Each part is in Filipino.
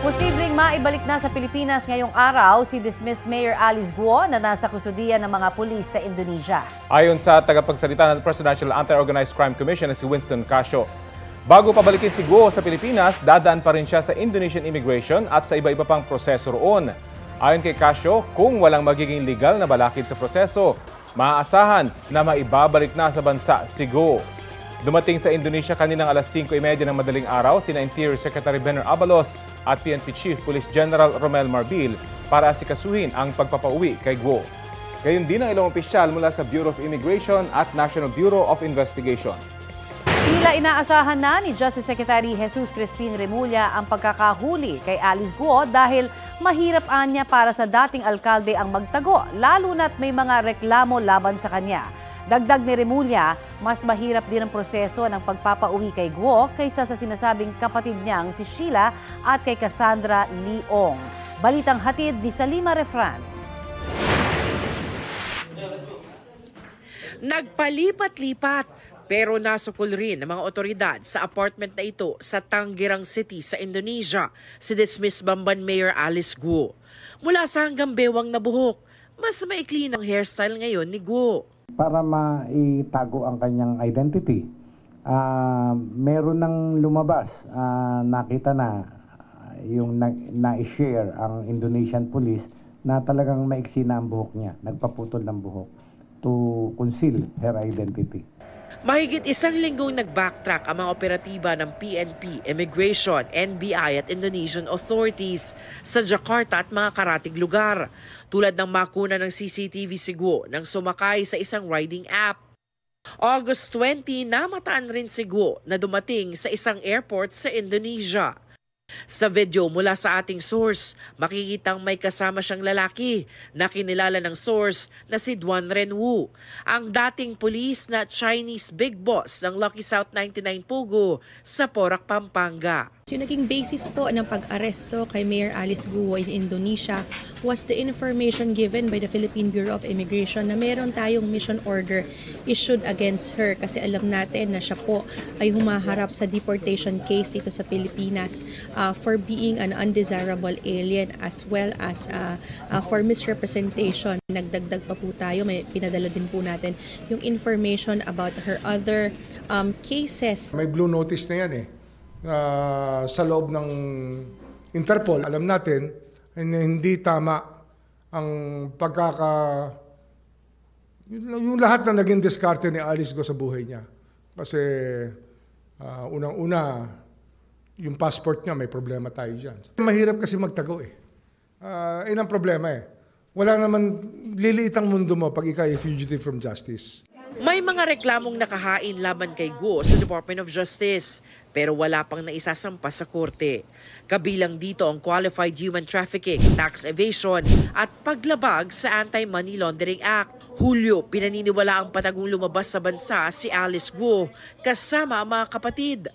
Posibleng maibalik na sa Pilipinas ngayong araw si dismissed Mayor Alice Guo na nasa kustudiya ng mga pulis sa Indonesia. Ayon sa tagapagsalita ng Presidential Anti-Organized Crime Commission na si Winston Casio, bago pabalikin si Guo sa Pilipinas, dadaan pa rin siya sa Indonesian immigration at sa iba-iba pang proseso roon. Ayon kay Casio, kung walang magiging legal na balakid sa proseso, maaasahan na maibabalik na sa bansa si Guo. Dumating sa Indonesia kaninang alas 5:30 ng madaling araw sina Interior Secretary Benner Abalos at PNP Chief Police General Romel Marbil para asikasuhin ang pagpapauwi kay Guo. Gayon din ang ilang opisyal mula sa Bureau of Immigration at National Bureau of Investigation. Tila inaasahan na ni Justice Secretary Jesus Crispin Remulla ang pagkakahuli kay Alice Guo dahil mahirap anya para sa dating alkalde ang magtago, lalo na't may mga reklamo laban sa kanya. Dagdag ni Remulla, mas mahirap din ang proseso ng pagpapauwi kay Guo kaysa sa sinasabing kapatid niyang si Sheila at kay Cassandra Leong. Balitang hatid ni Salima Refran. Nagpalipat-lipat pero nasukol rin ng mga otoridad sa apartment na ito sa Tangerang City sa Indonesia si dismissed Bamban Mayor Alice Guo. Mula sa hanggang bewang na buhok, mas maikli ng hairstyle ngayon ni Guo. Para maitago ang kanyang identity, meron nang lumabas, nakita na yung na-share ang Indonesian police na talagang maiksi na ang buhok niya, nagpaputol ng buhok to conceal her identity. Mahigit isang linggong nag-backtrack ang mga operatiba ng PNP, Immigration, NBI at Indonesian authorities sa Jakarta at mga karatig lugar. Tulad ng makuna ng CCTV si Guo nang sumakay sa isang riding app. August 20, namataan rin si Guo na dumating sa isang airport sa Indonesia. Sa video mula sa ating source, makikitang may kasama siyang lalaki na kinilala ng source na si Duan Renwu, ang dating pulis na Chinese big boss ng Lucky South 99 Pugo sa Porac, Pampanga. Yung naging basis po ng pag-aresto kay Mayor Alice Guo in Indonesia was the information given by the Philippine Bureau of Immigration na meron tayong mission order issued against her kasi alam natin na siya po ay humaharap sa deportation case dito sa Pilipinas for being an undesirable alien as well as for misrepresentation. Nagdagdag pa po tayo, may pinadala din po natin yung information about her other cases. May blue notice na yan sa loob ng Interpol. Alam natin, hindi tama ang yung lahat na naging diskarte ni Alice Guo sa buhay niya. Kasi unang-una, yung passport niya, may problema tayo dyan. Mahirap kasi magtago yun ang problema Wala naman, liliit ang mundo mo pag ikaw ay fugitive from justice. May mga reklamong nakahain laban kay Guo sa Department of Justice pero wala pang naisasampa sa korte. Kabilang dito ang qualified human trafficking, tax evasion at paglabag sa Anti-Money Laundering Act. Hulyo, pinaniniwala ang patagong lumabas sa bansa si Alice Guo kasama ang mga kapatid.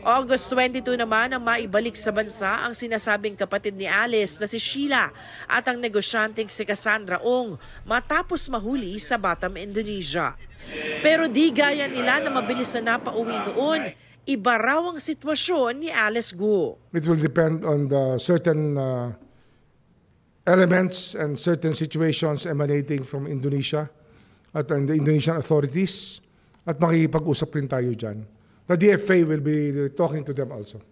August 22 naman ang maibalik sa bansa ang sinasabing kapatid ni Alice na si Sheila at ang negosyanteng si Cassandra Leong matapos mahuli sa Batam, Indonesia. Pero di gaya nila na mabilis na napauwi noon, iba raw ang sitwasyon ni Alice Guo. It will depend on the certain elements and certain situations emanating from Indonesia at the Indonesian authorities at makikipag-usap rin tayo dyan. The DFA will be talking to them also.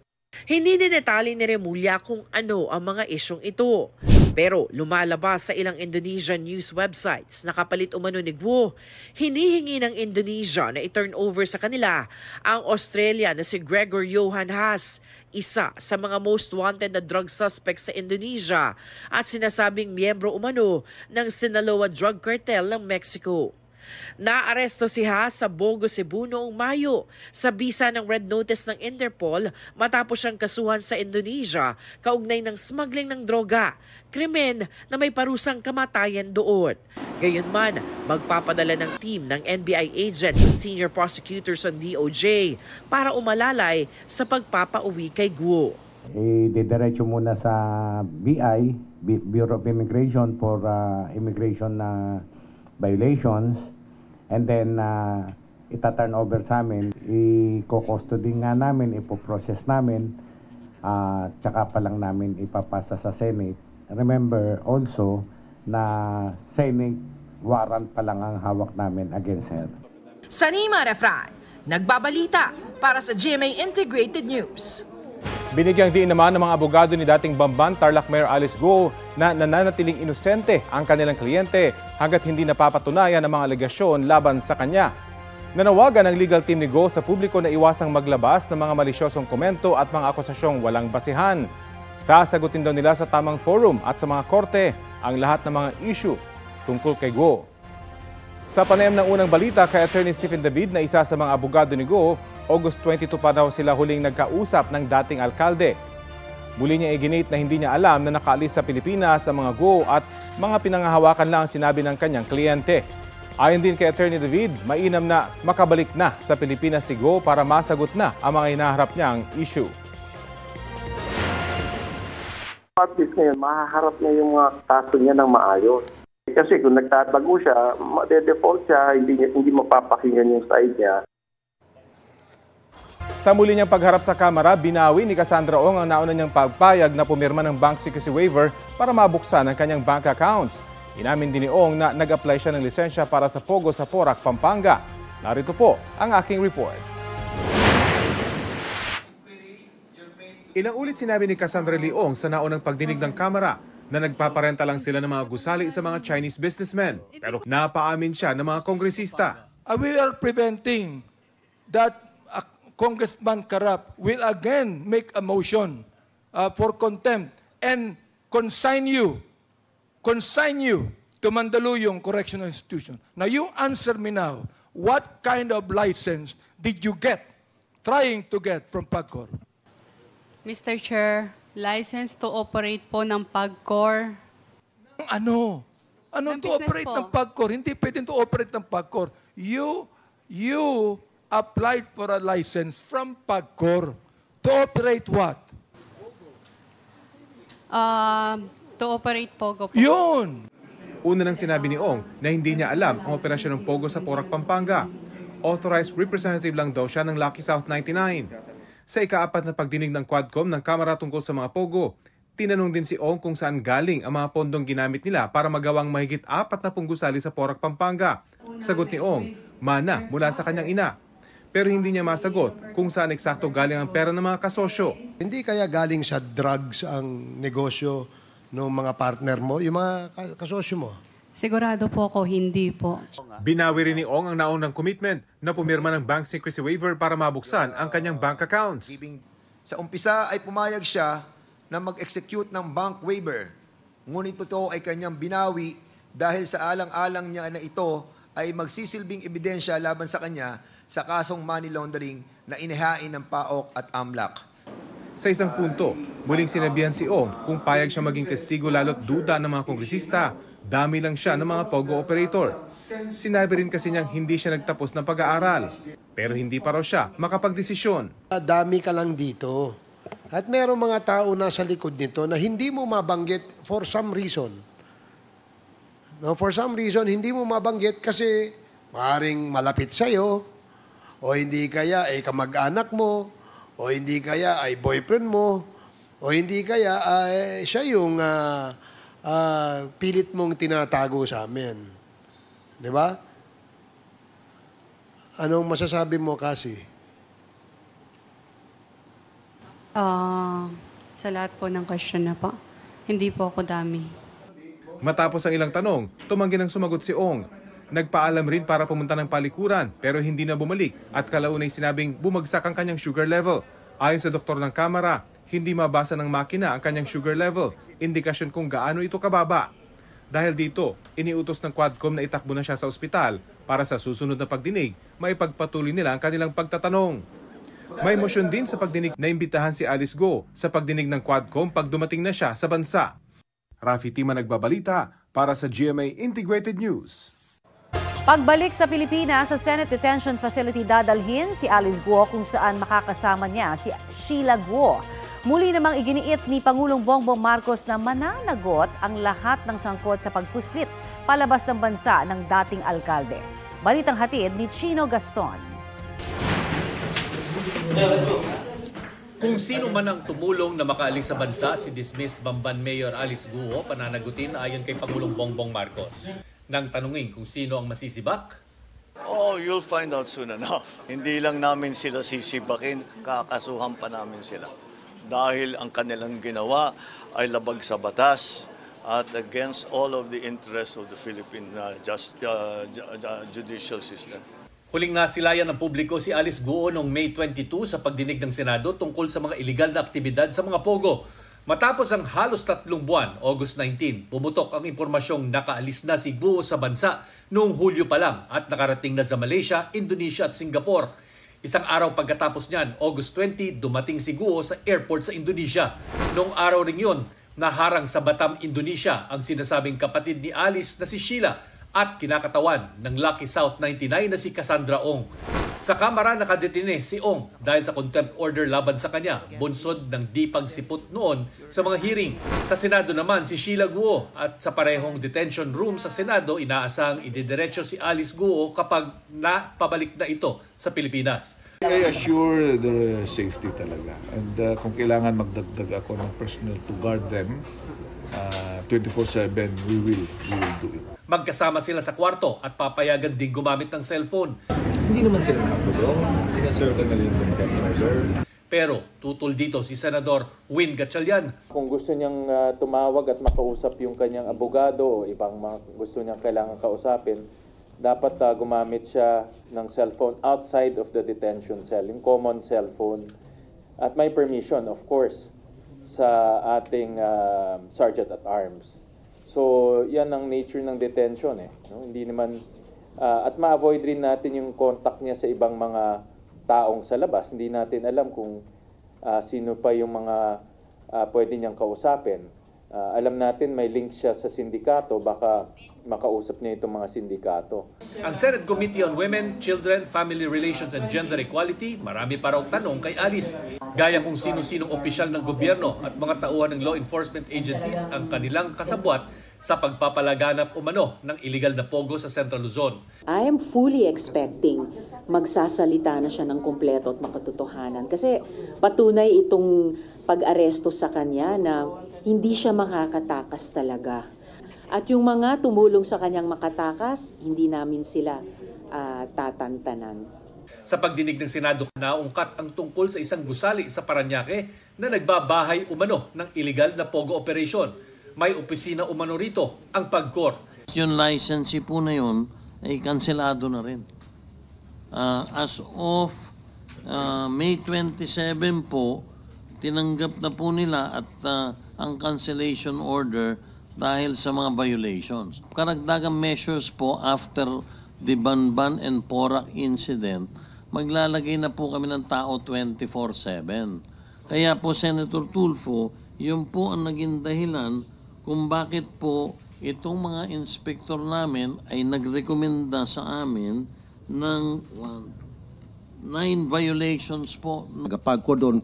Hindi dinetali ni Remulla kung ano ang mga isyong ito. Pero lumalabas sa ilang Indonesian news websites na kapalit umano ni Guo, hinihingi ng Indonesia na i-turn over sa kanila ang Australia na si Gregor Johan Haas, isa sa mga most wanted na drug suspects sa Indonesia at sinasabing miyembro umano ng Sinaloa drug cartel ng Mexico. Naaresto si Haas sa Bogo, Cebu noong Mayo sa bisa ng Red Notice ng Interpol matapos siyang kasuhan sa Indonesia kaugnay ng smuggling ng droga, krimen na may parusang kamatayan doon. Gayunman, magpapadala ng team ng NBI agents at senior prosecutors ng DOJ para umalalay sa pagpapauwi kay Guo. Didiretso muna sa BI, Bureau of Immigration for immigration violations. And then, ita-turn over sa amin, i-custody nga namin, ipoprocess namin tsaka pa lang namin ipapasa sa Senate. Remember also na Senate warrant pa lang ang hawak namin against her. Sanima Refran, nagbabalita para sa GMA Integrated News. Binigyang diin naman ng mga abogado ni dating Bamban Tarlac Mayor Alice Guo na nananatiling inosente ang kanilang kliyente hanggat hindi napapatunayan ang mga alegasyon laban sa kanya. Nanawagan ang legal team ni Guo sa publiko na iwasang maglabas ng mga malisyosong komento at mga akusasyong walang basihan. Sasagutin daw nila sa tamang forum at sa mga korte ang lahat ng mga issue tungkol kay Guo. Sa panayam ng unang balita kay Attorney Stephen David na isa sa mga abogado ni Guo, August 22 pa daw sila huling nagkausap ng dating alkalde. Muli niya iginit na hindi niya alam na nakaalis sa Pilipinas ang mga Guo at mga pinangahawakan lang ang sinabi ng kanyang kliyente. Ayon din kay Attorney David, mainam na makabalik na sa Pilipinas si Guo para masagot na ang mga hinaharap niyang issue. At least ngayon, mahaharap niya yung mga kaso niya ng maayos. Kasi kung nagtatago siya, ma-default siya, hindi mapapakinggan yung side niya. Sa muli niyang pagharap sa kamera, binawi ni Cassandra Ong ang nauna niyang pagpayag na pumirma ng bank secrecy waiver para mabuksan ang kanyang bank accounts. Inamin din ni Ong na nag-apply siya ng lisensya para sa Pogo sa Porac, Pampanga. Narito po ang aking report. Ilang ulit sinabi ni Cassandra Leong sa naunang pagdinig ng kamera na nagpaparenta lang sila ng mga gusali sa mga Chinese businessmen. Pero napaamin siya ng mga kongresista. We are preventing that Congressman Karap will again make a motion for contempt and consign you to Mandaluyong Correctional Institution. Now you answer me now, what kind of license did you trying to get from PAGCOR? Mr. Chair, license to operate po ng PAGCOR. Ano? Ano to operate po ng PAGCOR? Hindi pwedeng to operate ng PAGCOR. You applied for a license from PAGCOR to operate what? To operate Pogo po. Yun! Una nang sinabi ni Ong na hindi niya alam ang operasyon ng Pogo sa Porac, Pampanga. Authorized representative lang daw siya ng Lucky South 99. Sa ika-4 na pagdinig ng Quadcom ng Kamara tungkol sa mga Pogo, tinanong din si Ong kung saan galing ang mga pondong ginamit nila para magawang mahigit 40 gusali sa Porac, Pampanga. Sagot ni Ong, mana mula sa kanyang ina. Pero hindi niya masagot kung saan eksakto galing ang pera ng mga kasosyo. Hindi kaya galing sa drugs ang negosyo ng mga partner mo, yung mga kasosyo mo? Sigurado po ako, hindi po. Binawi rin ni Ong ang naunang commitment na pumirma ng bank secrecy waiver para mabuksan ang kanyang bank accounts. Sa umpisa ay pumayag siya na mag-execute ng bank waiver. Ngunit ito ay kanyang binawi dahil sa alang-alang niya na ito ay magsisilbing ebidensya laban sa kanya sa kasong money laundering na inihain ng PAOK at AMLAC. Sa isang punto, muling sinabihan si Ong kung payag siya maging testigo lalo't duda ng mga kongresista, dami lang siya ng mga Pogo operator. Sinabi rin kasi niyang hindi siya nagtapos ng pag-aaral, pero hindi pa raw siya makapagdesisyon. Dami ka lang dito. At merong mga tao nasa likod nito na hindi mo mabanggit for some reason. No, for some reason, hindi mo mabanggit kasi maaaring malapit sa'yo, o hindi kaya ay kamag-anak mo, o hindi kaya ay boyfriend mo, o hindi kaya ay siya yung pilit mong tinatago sa amin. Di ba? Anong masasabi mo, Cassie? Sa lahat po ng question na po, hindi po ako dami. Matapos ang ilang tanong, tumanggi nang sumagot si Ong. Nagpaalam rin para pumunta ng palikuran pero hindi na bumalik at kalaunay sinabing bumagsak ang kanyang sugar level. Ayon sa doktor ng Kamara, hindi mabasa ng makina ang kanyang sugar level, indikasyon kung gaano ito kababa. Dahil dito, iniutos ng Quadcom na itakbo na siya sa ospital para sa susunod na pagdinig, maipagpatuloy nila ang kanilang pagtatanong. May motion din sa pagdinig na imbitahan si Alice Guo sa pagdinig ng Quadcom pag dumating na siya sa bansa. Rafi Tima nagbabalita para sa GMA Integrated News. Pagbalik sa Pilipinas, sa Senate Detention Facility dadalhin si Alice Guo kung saan makakasama niya si Sheila Guo. Muli namang iginiit ni Pangulong Bongbong Marcos na mananagot ang lahat ng sangkot sa pagpuslit palabas ng bansa ng dating alkalde. Balitang hatid ni Chino Gaston. Kung sino man ang tumulong na makaalis sa bansa, si dismissed Bamban Mayor Alice Guo pananagutin ayon kay Pangulong Bongbong Marcos. Nang tanungin kung sino ang masisibak, oh, you'll find out soon enough. Hindi lang namin sila sisibakin, kakasuhan pa namin sila. Dahil ang kanilang ginawa ay labag sa batas at against all of the interests of the Philippine judicial system. huling nasilayan ng publiko si Alice Guo noong May 22 sa pagdinig ng Senado tungkol sa mga iligal na aktibidad sa mga pogo. Matapos ang halos 3 buwan, August 19, pumutok ang impormasyong nakaalis na si Guo sa bansa noong Hulyo pa lang at nakarating na sa Malaysia, Indonesia at Singapore. Isang araw pagkatapos niyan, August 20, dumating si Guo sa airport sa Indonesia. Noong araw rin yun, naharang sa Batam, Indonesia ang sinasabing kapatid ni Alice na si Sheila at kinakatawan ng Lucky South 99 na si Cassandra Ong. Sa kamara nakadetine si Ong dahil sa contempt order laban sa kanya, bunsod ng di pagsipot noon sa mga hearing. Sa Senado naman si Sheila Guo at sa parehong detention room sa Senado inaasahang ididiretso si Alice Guo kapag napabalik na ito sa Pilipinas. I assure their safety talaga. And kung kailangan magdagdag ako ng personnel to guard them, 24/7 we will do it. Magkasama sila sa kwarto at papayagan din gumamit ng cellphone. Hindi naman sila nakapulong. Sinaserve na yung contempt order. Pero tutol dito si Senador Win Gatchalian. Kung gusto niyang tumawag at makausap yung kanyang abogado o ibang gusto niyang kailangan kausapin, dapat gumamit siya ng cellphone outside of the detention cell, yung common cellphone. At may permission, of course, sa ating Sergeant at Arms. So, yan ang nature ng detention no? Hindi naman at ma-avoid rin natin yung contact niya sa ibang mga taong sa labas. Hindi natin alam kung sino pa yung mga pwede niyang kausapin. Alam natin may link siya sa sindikato, baka makausap niya itong mga sindikato. Ang Senate Committee on Women, Children, Family Relations and Gender Equality, marami pa raw tanong kay Alice. Gaya kung sino-sinong opisyal ng gobyerno at mga tauhan ng law enforcement agencies ang kanilang kasabwat sa pagpapalaganap umano ng illegal na pogo sa Central Luzon. I am fully expecting magsasalita na siya ng kumpleto at makatotohanan kasi patunay itong pag-aresto sa kanya na hindi siya makakatakas talaga. At yung mga tumulong sa kanyang makatakas, hindi namin sila tatantanan. Sa pagdinig ng Senado, naungkat ang tungkol sa isang gusali sa Parañaque na nagbabahay umano ng illegal na pogo operation. May opisina umano rito, ang PAGCOR. Yung licensee po na yun ay kanselado na rin. As of May 27 po, tinanggap na po nila at ang cancellation order dahil sa mga violations. Karagdagang measures po after the Banban and Porac incident, maglalagay na po kami ng tao 24/7. Kaya po, Senator Tulfo, yun po ang naging dahilan kung bakit po itong mga inspektor namin ay nagrekomenda sa amin ng 9 violations po. Pagkodon,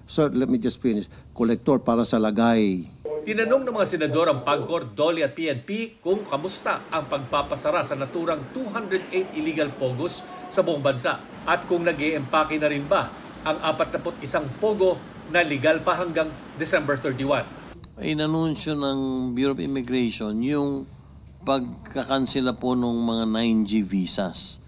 sir, let me just finish. Kolektor para sa lagay. Tinanong ng mga senador ang PAGCOR, DOLE at PNP kung kamusta ang pagpapasara sa naturang 208 illegal pogos sa buong bansa at kung nag-i-empake na rin ba ang 41 pogo na legal pa hanggang December 31. Inanunsyo ng Bureau of Immigration yung pagkakansela po ng mga 9G visas.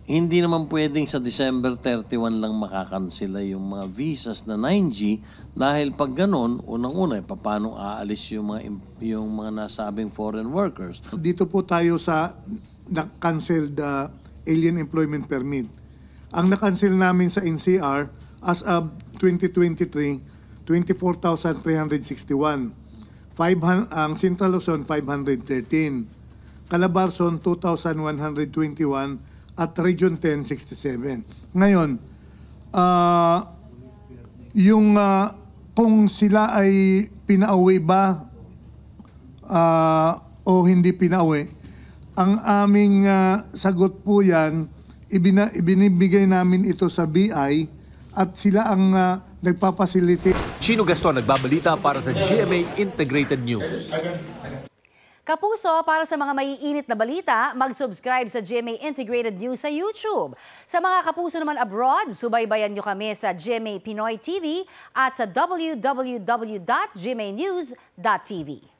Hindi naman pwedeng sa December 31 lang makakansela yung mga visas na 9G dahil pag ganon, unang-una, paano aalis yung mga nasabing foreign workers. Dito po tayo sa na-canceled alien employment permit. Ang na-cancel namin sa NCR as of 2023, 24,361. Ang Central Luzon, 513. Calabarzon, 2,121. At Region 10, 67. Ngayon, kung sila ay pinauwi ba o hindi pinauwi, ang aming sagot po yan, ibinibigay namin ito sa BI at sila ang nagpapacilitate. Chino Gaston nagbabalita para sa GMA Integrated News. Kapuso, para sa mga maiinit na balita, mag-subscribe sa GMA Integrated News sa YouTube. Sa mga kapuso naman abroad, subaybayan nyo kami sa GMA Pinoy TV at sa www.gmanews.tv.